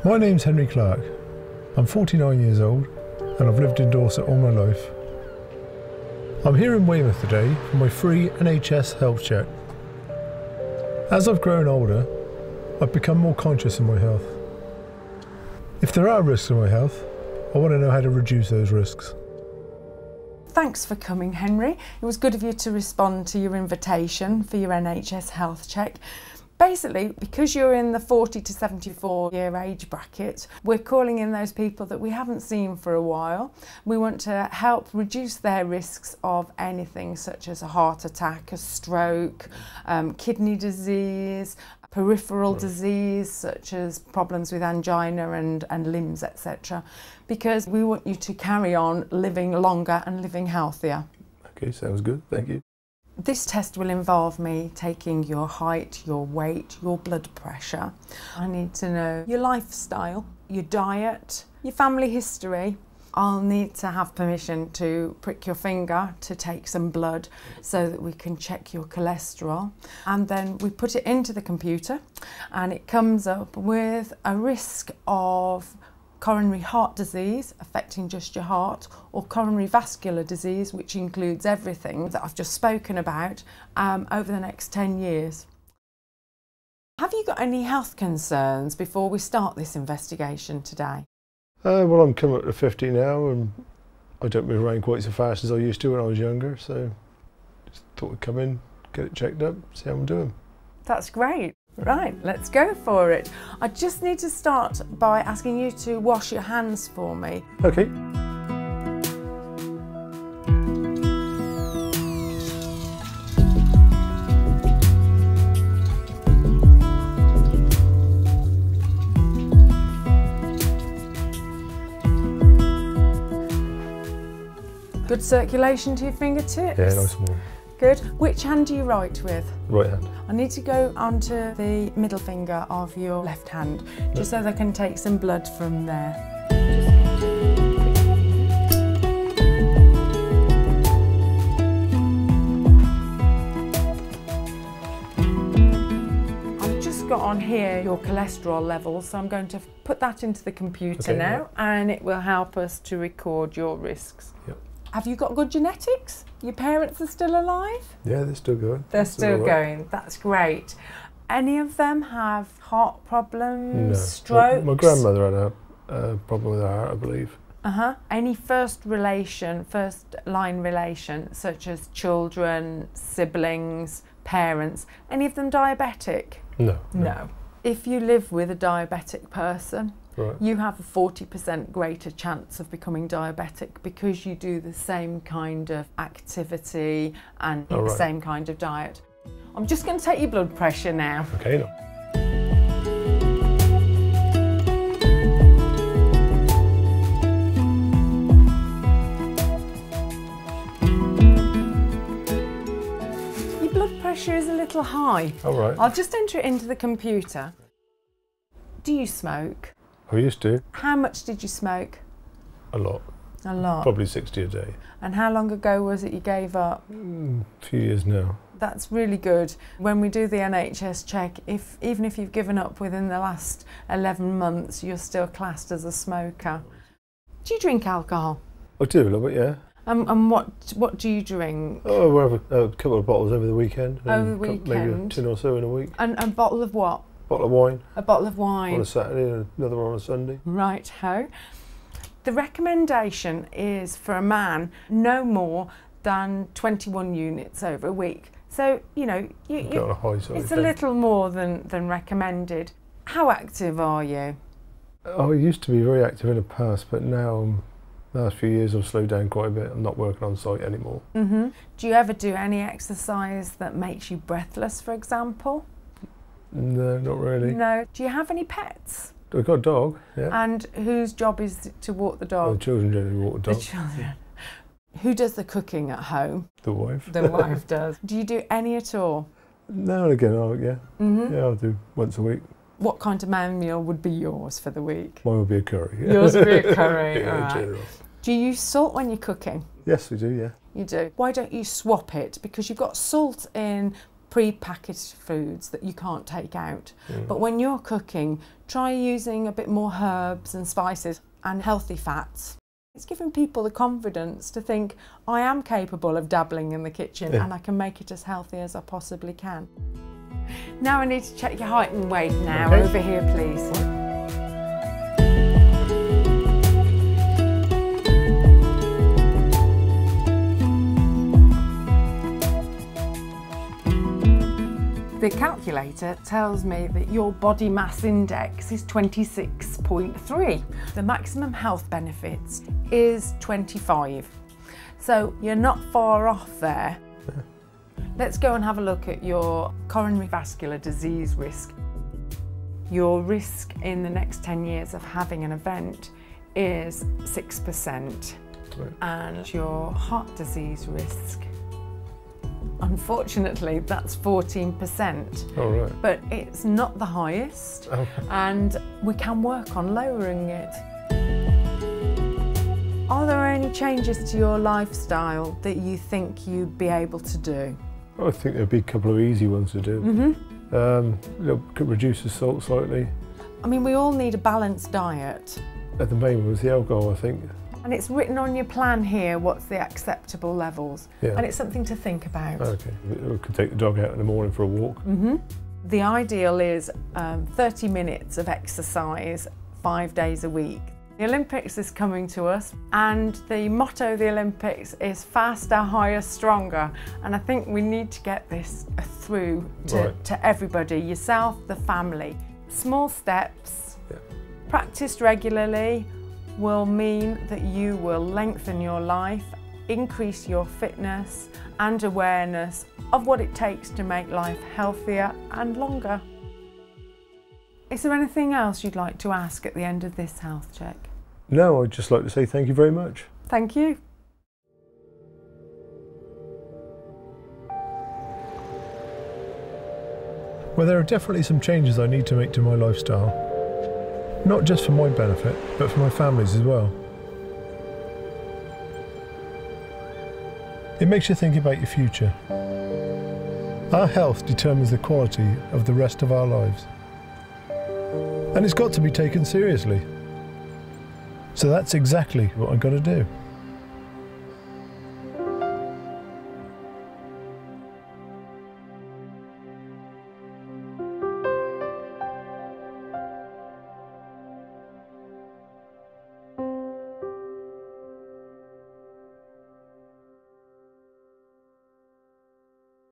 My name's Henry Clark. I'm 49 years old and I've lived in Dorset all my life. I'm here in Weymouth today for my free NHS health check. As I've grown older, I've become more conscious of my health. If there are risks in my health, I want to know how to reduce those risks. Thanks for coming, Henry. It was good of you to respond to your invitation for your NHS health check. Basically, because you're in the 40 to 74 year age bracket, we're calling in those people that we haven't seen for a while. We want to help reduce their risks of anything such as a heart attack, a stroke, kidney disease, peripheral disease such as problems with angina and limbs, etc. Because we want you to carry on living longer and living healthier. Okay, sounds good, thank you. This test will involve me taking your height, your weight, your blood pressure. I need to know your lifestyle, your diet, your family history. I'll need to have permission to prick your finger to take some blood so that we can check your cholesterol. And then we put it into the computer and it comes up with a risk of coronary heart disease affecting just your heart, or coronary vascular disease, which includes everything that I've just spoken about, over the next 10 years. Have you got any health concerns before we start this investigation today? Well, I'm coming up to 50 now and I don't move around quite so fast as I used to when I was younger, so just thought I'd come in, get it checked up, see how I'm doing. That's great. Right, let's go for it. I just need to start by asking you to wash your hands for me. Okay. Good circulation to your fingertips? Yeah, nice and warm. Good. Which hand do you write with? Right hand. I need to go onto the middle finger of your left hand, just so they can take some blood from there. I've just got on here your cholesterol levels, so I'm going to put that into the computer now, and it will help us to record your risks. Yep. Have you got good genetics? Your parents are still alive? Yeah, they're still going. They're still going. That's great. Any of them have heart problems, No. strokes? My grandmother had a problem with her heart, I believe. Any first line relation, such as children, siblings, parents? Any of them diabetic? No. No. If you live with a diabetic person, right, you have a 40% greater chance of becoming diabetic because you do the same kind of activity and eat the same kind of diet. I'm just going to take your blood pressure now. Okay. No. Your blood pressure is a little high. All right. I'll just enter it into the computer. Do you smoke? I used to. How much did you smoke? A lot. A lot. Probably 60 a day. And how long ago was it you gave up? A few years now. That's really good. When we do the NHS check, even if you've given up within the last 11 months, you're still classed as a smoker. Do you drink alcohol? I do a little bit, yeah. And what do you drink? Oh, we'll have a couple of bottles over the weekend. Over the weekend? Maybe a tin or so in a week. And a bottle of what? Bottle of wine. A bottle of wine. On a Saturday and another one on a Sunday. Right ho. The recommendation is for a man no more than 21 units over a week. So, you know, Got a high side it's a little more than recommended. How active are you? I used to be very active in the past, but now, the last few years I've slowed down quite a bit. I'm not working on site anymore. Do you ever do any exercise that makes you breathless, for example? No, not really. No. Do you have any pets? I've got a dog, yeah. And whose job is to walk the dog? The children generally walk the dog. The children. Who does the cooking at home? The wife. The wife does. Do you do any at all? Now and again, yeah. Yeah, I'll do once a week. What kind of main meal would be yours for the week? Mine would be a curry. Yours would be a curry, Yeah, all in right. general. Do you use salt when you're cooking? Yes, we do, yeah. You do. Why don't you swap it? Because you've got salt in pre-packaged foods that you can't take out. But when you're cooking, try using a bit more herbs and spices and healthy fats. It's giving people the confidence to think, I am capable of dabbling in the kitchen and I can make it as healthy as I possibly can. Now I need to check your height and weight now. Okay. Over here, please. The calculator tells me that your body mass index is 26.3. The maximum health benefits is 25. So you're not far off there. Let's go and have a look at your coronary vascular disease risk. Your risk in the next 10 years of having an event is 6%. Right. And your heart disease risk, unfortunately, that's 14%. Oh, right. But it's not the highest, and we can work on lowering it. Are there any changes to your lifestyle that you think you'd be able to do? I think there'd be a couple of easy ones to do. Could reduce the salt slightly. I mean, we all need a balanced diet. At the main one was the alcohol, I think. And it's written on your plan here what's the acceptable levels. Yeah. And it's something to think about. Okay, we could take the dog out in the morning for a walk. The ideal is 30 minutes of exercise 5 days a week. The Olympics is coming to us, and the motto of the Olympics is faster, higher, stronger. And I think we need to get this through to everybody, yourself, the family. Small steps, practiced regularly, will mean that you will lengthen your life, increase your fitness and awareness of what it takes to make life healthier and longer. Is there anything else you'd like to ask at the end of this health check? No, I'd just like to say thank you very much. Thank you. Well, there are definitely some changes I need to make to my lifestyle. Not just for my benefit, but for my family's as well. It makes you think about your future. Our health determines the quality of the rest of our lives. And it's got to be taken seriously. So that's exactly what I've got to do.